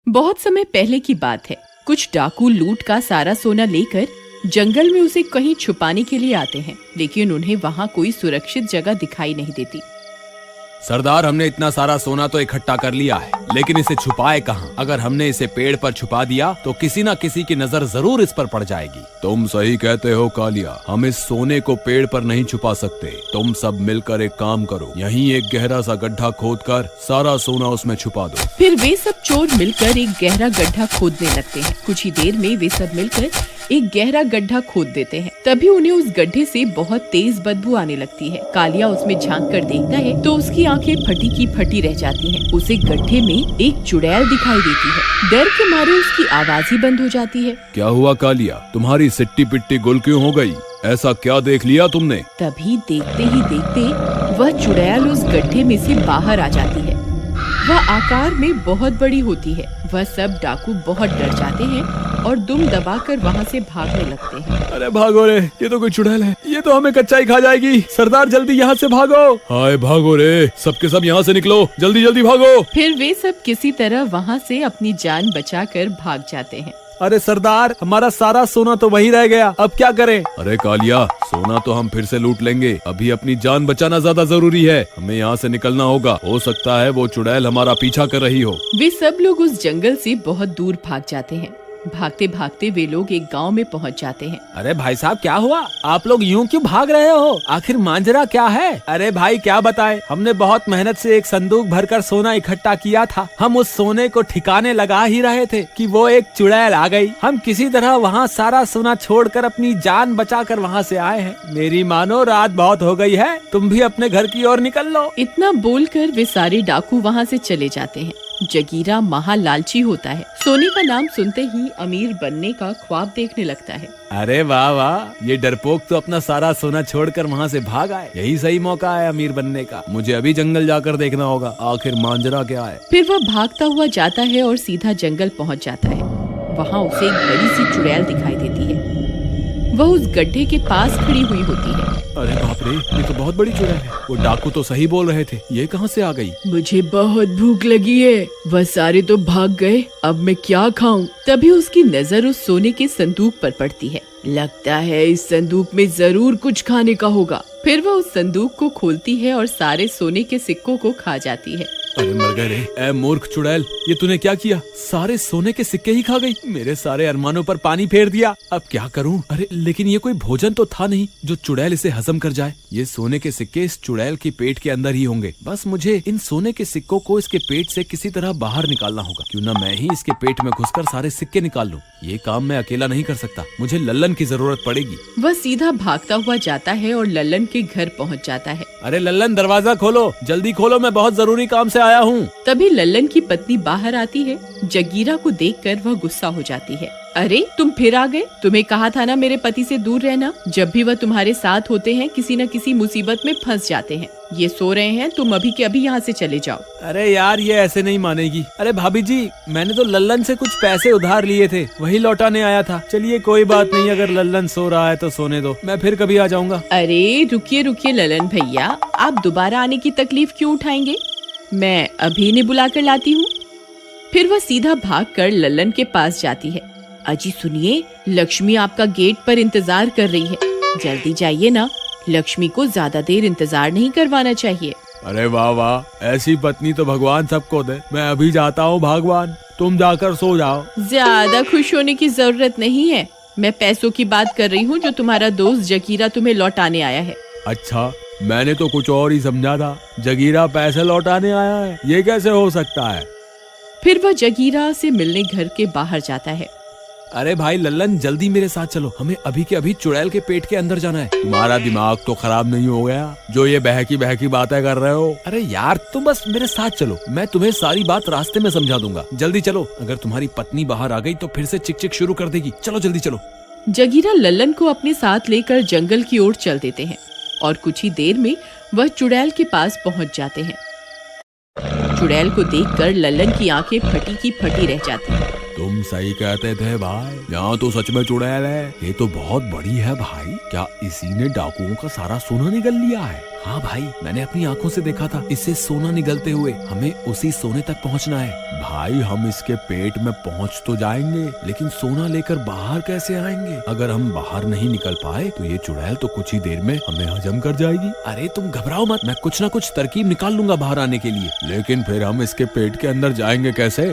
बहुत समय पहले की बात है। कुछ डाकू लूट का सारा सोना लेकर जंगल में उसे कहीं छुपाने के लिए आते हैं, लेकिन उन्हें वहाँ कोई सुरक्षित जगह दिखाई नहीं देती। सरदार, हमने इतना सारा सोना तो इकट्ठा कर लिया है, लेकिन इसे छुपाए कहाँ? अगर हमने इसे पेड़ पर छुपा दिया तो किसी न किसी की नजर जरूर इस पर पड़ जाएगी। तुम सही कहते हो कालिया, हम इस सोने को पेड़ पर नहीं छुपा सकते। तुम सब मिलकर एक काम करो, यहीं एक गहरा सा गड्ढा खोदकर सारा सोना उसमें छुपा दो। फिर वे सब चोर मिलकर एक गहरा गड्ढा खोदने लगते हैं। कुछ ही देर में वे सब मिलकर एक गहरा गड्ढा खोद देते हैं। तभी उन्हें उस गड्ढे से बहुत तेज बदबू आने लगती है। कालिया उसमें झांक कर देखता है तो उसकी आंखें फटी की फटी रह जाती हैं। उसे गड्ढे में एक चुड़ैल दिखाई देती है। डर के मारे उसकी आवाज ही बंद हो जाती है। क्या हुआ कालिया, तुम्हारी सिट्टी पिट्टी गुल क्यों हो गई? ऐसा क्या देख लिया तुमने? तभी देखते ही देखते वह चुड़ैल उस गड्ढे में से बाहर आ जाती है। वह आकार में बहुत बड़ी होती है। वह सब डाकू बहुत डर जाते हैं और दुम दबाकर वहाँ से भागने लगते हैं। अरे भागो रे, ये तो कोई चुड़ैल है, ये तो हमें कच्चा ही खा जाएगी। सरदार जल्दी यहाँ से भागो। हाय भागो रे, सबके सब यहाँ से निकलो, जल्दी जल्दी भागो। फिर वे सब किसी तरह वहाँ से अपनी जान बचाकर भाग जाते हैं। अरे सरदार, हमारा सारा सोना तो वहीं रह गया, अब क्या करें? अरे कालिया, सोना तो हम फिर से लूट लेंगे, अभी अपनी जान बचाना ज्यादा जरूरी है। हमें यहाँ से निकलना होगा, हो सकता है वो चुड़ैल हमारा पीछा कर रही हो। वे सब लोग उस जंगल से बहुत दूर भाग जाते हैं। भागते भागते वे लोग एक गांव में पहुंच जाते हैं। अरे भाई साहब, क्या हुआ? आप लोग यूं क्यों भाग रहे हो? आखिर मांजरा क्या है? अरे भाई क्या बताएं, हमने बहुत मेहनत से एक संदूक भरकर सोना इकट्ठा किया था। हम उस सोने को ठिकाने लगा ही रहे थे कि वो एक चुड़ैल आ गई। हम किसी तरह वहाँ सारा सोना छोड़कर अपनी जान बचाकर वहाँ से आए हैं। मेरी मानो, रात बहुत हो गई है, तुम भी अपने घर की ओर निकल लो। इतना बोलकर वे सारे डाकू वहाँ से चले जाते हैं। जगीरा महालालची होता है। सोने का नाम सुनते ही अमीर बनने का ख्वाब देखने लगता है। अरे वाह वाह, ये डरपोक तो अपना सारा सोना छोड़कर वहाँ से भाग आए। यही सही मौका है अमीर बनने का। मुझे अभी जंगल जाकर देखना होगा, आखिर मांजरा क्या है। फिर वह भागता हुआ जाता है और सीधा जंगल पहुँच जाता है। वहाँ उसे एक बड़ी सी चुड़ैल दिखाई देती है। वह उस गड्ढे के पास खड़ी हुई होती है। अरे बाप रे, ये तो बहुत बड़ी चुड़ैल है। वो डाकू तो सही बोल रहे थे, ये कहाँ से आ गई? मुझे बहुत भूख लगी है, वह सारे तो भाग गए, अब मैं क्या खाऊं? तभी उसकी नजर उस सोने के संदूक पर पड़ती है। लगता है इस संदूक में जरूर कुछ खाने का होगा। फिर वह उस संदूक को खोलती है और सारे सोने के सिक्कों को खा जाती है। अरे मर गए रे, ए मूर्ख चुड़ैल, ये तूने क्या किया? सारे सोने के सिक्के ही खा गई, मेरे सारे अरमानों पर पानी फेर दिया। अब क्या करूं? अरे लेकिन ये कोई भोजन तो था नहीं जो चुड़ैल इसे हजम कर जाए। ये सोने के सिक्के इस चुड़ैल के पेट के अंदर ही होंगे। बस मुझे इन सोने के सिक्कों को इसके पेट से किसी तरह बाहर निकालना होगा। क्यों ना मैं ही इसके पेट में घुसकर सारे सिक्के निकाल लूं। ये काम मैं अकेला नहीं कर सकता, मुझे लल्लन की जरूरत पड़ेगी। वह सीधा भागता हुआ जाता है और लल्लन के घर पहुँच जाता है। अरे लल्लन, दरवाजा खोलो, जल्दी खोलो, मैं बहुत जरूरी काम से आया हूँ। तभी लल्लन की पत्नी बाहर आती है। जगीरा को देखकर वह गुस्सा हो जाती है। अरे तुम फिर आ गए, तुम्हें कहा था ना मेरे पति से दूर रहना। जब भी वह तुम्हारे साथ होते हैं किसी न किसी मुसीबत में फंस जाते हैं। ये सो रहे हैं, तुम अभी के अभी यहाँ से चले जाओ। अरे यार, ये ऐसे नहीं मानेगी। अरे भाभी जी, मैंने तो लल्लन से कुछ पैसे उधार लिए थे, वही लौटाने आया था। चलिए कोई बात नहीं, अगर लल्लन सो रहा है तो सोने दो, मैं फिर कभी आ जाऊंगा। अरे रुकिए रुकिए लल्लन भैया, आप दोबारा आने की तकलीफ क्यों उठाएंगे? मैं अभी इन्हें बुला कर लाती हूँ। फिर वह सीधा भागकर लल्लन के पास जाती है। अजी सुनिए, लक्ष्मी आपका गेट पर इंतजार कर रही है, जल्दी जाइए ना। लक्ष्मी को ज्यादा देर इंतजार नहीं करवाना चाहिए। अरे वाह वाह, ऐसी पत्नी तो भगवान सबको दे। मैं अभी जाता हूँ भगवान, तुम जाकर सो जाओ। ज्यादा खुश होने की जरूरत नहीं है, मैं पैसों की बात कर रही हूँ जो तुम्हारा दोस्त जगीरा तुम्हें लौटाने आया है। अच्छा, मैंने तो कुछ और ही समझा था। जगीरा पैसे लौटाने आया है, ये कैसे हो सकता है? फिर वह जगीरा से मिलने घर के बाहर जाता है। अरे भाई लल्लन, जल्दी मेरे साथ चलो, हमें अभी के अभी चुड़ैल के पेट के अंदर जाना है। तुम्हारा दिमाग तो खराब नहीं हो गया जो ये बहकी बहकी बातें कर रहे हो? अरे यार, तुम बस मेरे साथ चलो, मैं तुम्हें सारी बात रास्ते में समझा दूंगा। जल्दी चलो, अगर तुम्हारी पत्नी बाहर आ गई तो फिर से चिक चिक शुरू कर देगी। चलो जल्दी चलो। जगीरा लल्लन को अपने साथ लेकर जंगल की ओर चल देते हैं और कुछ ही देर में वह चुड़ैल के पास पहुंच जाते हैं। चुड़ैल को देखकर लल्लन की आंखें फटी की फटी रह जाती हैं। तुम सही कहते थे भाई, यहाँ तो सच में चुड़ैल है। ये तो बहुत बड़ी है भाई, क्या इसी ने डाकुओं का सारा सोना निगल लिया है? हाँ भाई, मैंने अपनी आंखों से देखा था इससे सोना निगलते हुए। हमें उसी सोने तक पहुँचना है। भाई हम इसके पेट में पहुँच तो जाएंगे, लेकिन सोना लेकर बाहर कैसे आएंगे? अगर हम बाहर नहीं निकल पाए तो ये चुड़ैल तो कुछ ही देर में हमें हजम कर जाएगी। अरे तुम घबराओ मत, मैं कुछ ना कुछ तरकीब निकाल लूंगा बाहर आने के लिए। लेकिन फिर हम इसके पेट के अंदर जाएंगे कैसे?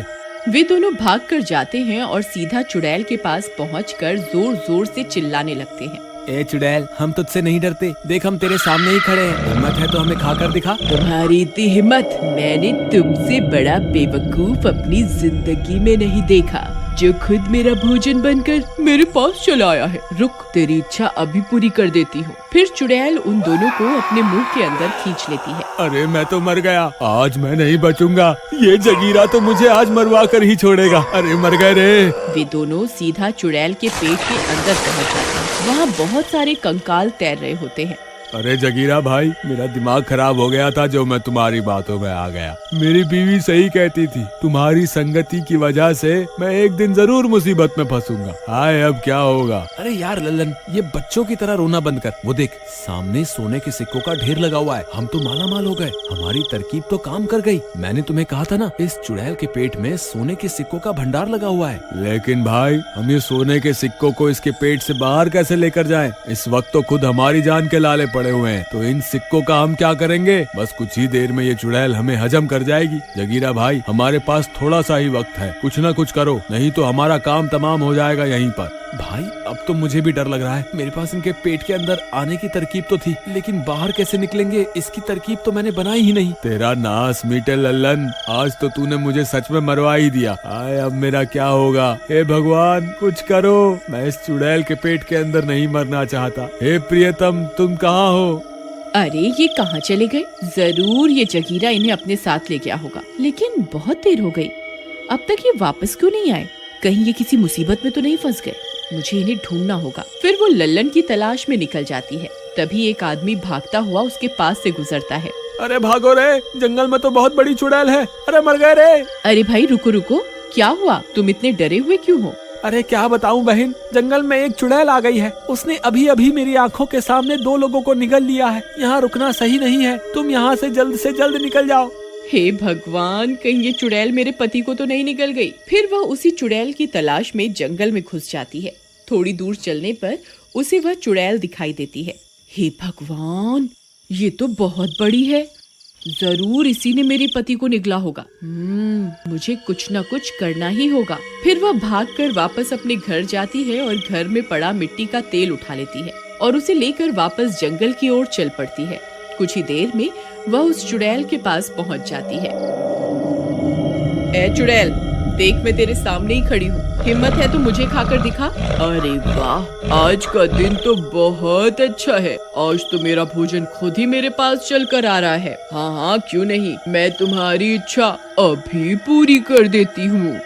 वे दोनों भागकर जाते हैं और सीधा चुड़ैल के पास पहुंचकर जोर जोर से चिल्लाने लगते हैं। ए चुड़ैल, हम तुझसे नहीं डरते। देख हम तेरे सामने ही खड़े हैं। हिम्मत है तो हमें खाकर दिखा। तुम्हारी इतनी हिम्मत मैंने तुमसे बड़ा बेवकूफ अपनी जिंदगी में नहीं देखा, जो खुद मेरा भोजन बनकर मेरे पास चला आया है। रुक, तेरी इच्छा अभी पूरी कर देती हूँ। फिर चुड़ैल उन दोनों को अपने मुंह के अंदर खींच लेती है। अरे मैं तो मर गया, आज मैं नहीं बचूंगा। ये जगीरा तो मुझे आज मरवा कर ही छोड़ेगा। अरे मर गए रे। वे दोनों सीधा चुड़ैल के पेट के अंदर पहुँच जाते हैं। वहाँ बहुत सारे कंकाल तैर रहे होते हैं। अरे जगीरा भाई, मेरा दिमाग खराब हो गया था जो मैं तुम्हारी बातों में आ गया। मेरी बीवी सही कहती थी, तुम्हारी संगति की वजह से मैं एक दिन जरूर मुसीबत में फंसूंगा। हाय अब क्या होगा? अरे यार लल्लन, ये बच्चों की तरह रोना बंद कर। वो देख, सामने सोने के सिक्कों का ढेर लगा हुआ है। हम तो माला माल हो गए। हमारी तरकीब तो काम कर गई। मैंने तुम्हें कहा था ना, इस चुड़ैल के पेट में सोने के सिक्कों का भंडार लगा हुआ है। लेकिन भाई, हम ये सोने के सिक्कों को इसके पेट से बाहर कैसे लेकर जाएं? इस वक्त तो खुद हमारी जान के लाले पड़े हुए हैं। तो इन सिक्कों का हम क्या करेंगे? बस कुछ ही देर में ये चुड़ैल हमें हजम कर जाएगी। जगीरा भाई, हमारे पास थोड़ा सा ही वक्त है, कुछ ना कुछ करो, नहीं तो हमारा काम तमाम हो जाएगा यहीं पर। भाई अब तो मुझे भी डर लग रहा है। मेरे पास इनके पेट के अंदर आने की तरकीब तो थी, लेकिन बाहर कैसे निकलेंगे इसकी तरकीब तो मैंने बनाई ही नहीं। तेरा नास मीटे लल्लन, आज तो तूने मुझे सच में मरवा ही दिया। आए अब मेरा क्या होगा? हे भगवान कुछ करो, मैं इस चुड़ैल के पेट के अंदर नहीं मरना चाहता। हे प्रियतम, तुम कहाँ हो? अरे ये कहाँ चले गए? जरूर ये जगीरा इन्हें अपने साथ ले गया होगा, लेकिन बहुत देर हो गई, अब तक ये वापस क्यों नहीं आए? कहीं ये किसी मुसीबत में तो नहीं फंस गए? मुझे इन्हें ढूंढना होगा। फिर वो लल्लन की तलाश में निकल जाती है। तभी एक आदमी भागता हुआ उसके पास से गुजरता है। अरे भागो रे, जंगल में तो बहुत बड़ी चुड़ैल है। अरे मर गए रे। अरे भाई रुको रुको, क्या हुआ? तुम इतने डरे हुए क्यों हो? अरे क्या बताऊं बहन, जंगल में एक चुड़ैल आ गई है। उसने अभी अभी मेरी आंखों के सामने 2 लोगों को निगल लिया है। यहाँ रुकना सही नहीं है, तुम यहाँ से जल्द निकल जाओ। हे भगवान, कहीं ये चुड़ैल मेरे पति को तो नहीं निकल गई। फिर वह उसी चुड़ैल की तलाश में जंगल में घुस जाती है। थोड़ी दूर चलने पर उसे वह चुड़ैल दिखाई देती है। हे भगवान, ये तो बहुत बड़ी है। जरूर इसी ने मेरे पति को निगला होगा। मुझे कुछ न कुछ करना ही होगा। फिर वह भागकर वापस अपने घर जाती है और घर में पड़ा मिट्टी का तेल उठा लेती है और उसे लेकर वापस जंगल की ओर चल पड़ती है। कुछ ही देर में वह उस चुड़ैल के पास पहुंच जाती है। ए चुड़ैल, देख मैं तेरे सामने ही खड़ी हूँ। हिम्मत है तो मुझे खाकर दिखा। अरे वाह, आज का दिन तो बहुत अच्छा है। आज तो मेरा भोजन खुद ही मेरे पास चल कर आ रहा है। हाँ हाँ क्यों नहीं, मैं तुम्हारी इच्छा अभी पूरी कर देती हूँ।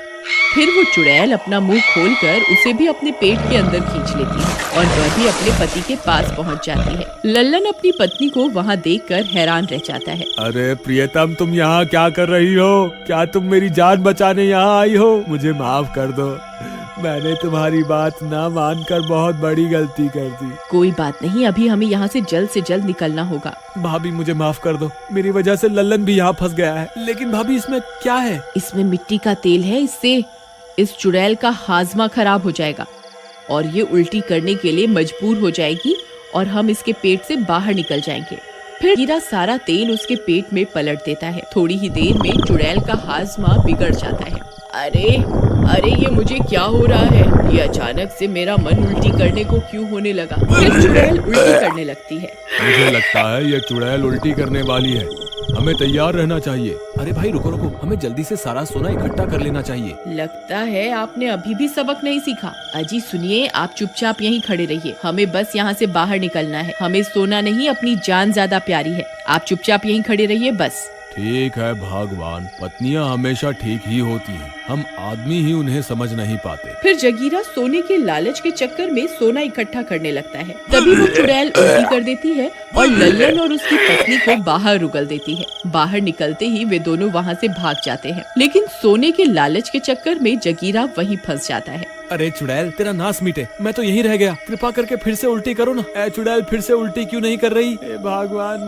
फिर वो चुड़ैल अपना मुंह खोलकर उसे भी अपने पेट के अंदर खींच लेती है और वह भी अपने पति के पास पहुंच जाती है। लल्लन अपनी पत्नी को वहां देखकर हैरान रह जाता है। अरे प्रियतम, तुम यहाँ क्या कर रही हो? क्या तुम मेरी जान बचाने यहाँ आई हो? मुझे माफ कर दो, मैंने तुम्हारी बात ना मानकर बहुत बड़ी गलती कर दी। कोई बात नहीं, अभी हमें यहाँ से जल्द निकलना होगा। भाभी मुझे माफ कर दो, मेरी वजह से लल्लन भी यहाँ फंस गया है। लेकिन भाभी इसमें क्या है? इसमें मिट्टी का तेल है। इससे इस चुड़ैल का हाजमा खराब हो जाएगा और ये उल्टी करने के लिए मजबूर हो जाएगी और हम इसके पेट से बाहर निकल जाएंगे। फिर हीरा सारा तेल उसके पेट में पलट देता है। थोड़ी ही देर में चुड़ैल का हाजमा बिगड़ जाता है। अरे ये मुझे क्या हो रहा है? ये अचानक से मेरा मन उल्टी करने को क्यों होने लगा? फिर चुड़ैल उल्टी करने लगती है। मुझे लगता है ये चुड़ैल उल्टी करने वाली है, हमें तैयार रहना चाहिए। अरे भाई रुको, हमें जल्दी से सारा सोना इकट्ठा कर लेना चाहिए। लगता है आपने अभी भी सबक नहीं सीखा। अजी सुनिए, आप चुपचाप यहीं खड़े रहिए। हमें बस यहाँ से बाहर निकलना है। हमें सोना नहीं, अपनी जान ज्यादा प्यारी है। आप चुपचाप यहीं खड़े रहिए बस। ठीक है भगवान, पत्नियां हमेशा ठीक ही होती हैं, हम आदमी ही उन्हें समझ नहीं पाते। फिर जगीरा सोने के लालच के चक्कर में सोना इकट्ठा करने लगता है। तभी वो चुड़ैल उल्टी कर देती है और लल्लन और उसकी पत्नी को बाहर रुगल देती है। बाहर निकलते ही वे दोनों वहाँ से भाग जाते हैं, लेकिन सोने के लालच के चक्कर में जगीरा वहीं फंस जाता है। अरे चुड़ैल, तेरा नाश मीटे, मैं तो यहीं रह गया। कृपा करके फिर से उल्टी करो ना। ए चुड़ैल, फिर से उल्टी क्यों नहीं कर रही? ए भगवान।